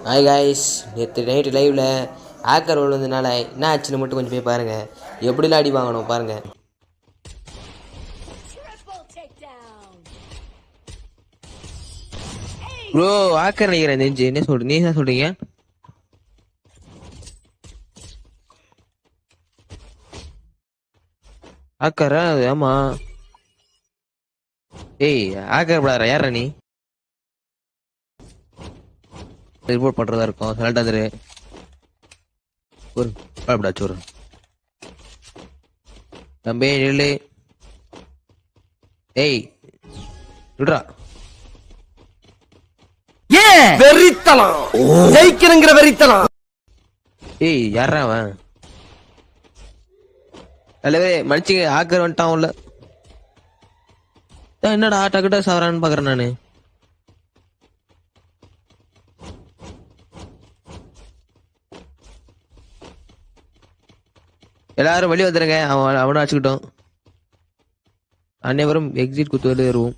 Hi guys, நேற்று night லைவில் hacker விழுந்ததுனால என்ன ஆச்சுன்னு மட்டும் கொஞ்சம் போய் பாருங்கள். எப்படிலாம் அடி வாங்கணும் பாருங்கள். ப்ரோ ஹேக்கர் நினைக்கிறேன் நெஞ்சு. என்ன சொல்ற? நீ என்ன சொல்றீங்க? ஹேக்கரா? ஆமா. ஏய் ஹேக்கர் படாதா? யாரா நீ? ரிப்போர்ட் பண்றதா இருக்கும். சல்ட் வந்துரு ஒரு பாடா சோறு தம்பி நில்லு. ஏய் விடுறா. வெறித்தலாம் ஜெயிக்கிறங்கிற வெறித்தலாம். ஏய் யாரா அவன்? தலைவரே மன்னிச்சுங்க, ஹேக்கர் வந்துட்டான் உள்ள. என்னடா டக்குட்டா சாவறான்னு பாக்குறேன் நானு. எல்லாரும் வெளியே வந்துருங்க. அவனை அடிச்சுக்கிட்டோம். அனைவரும் எக்ஸிட் குத்து வருவோம்.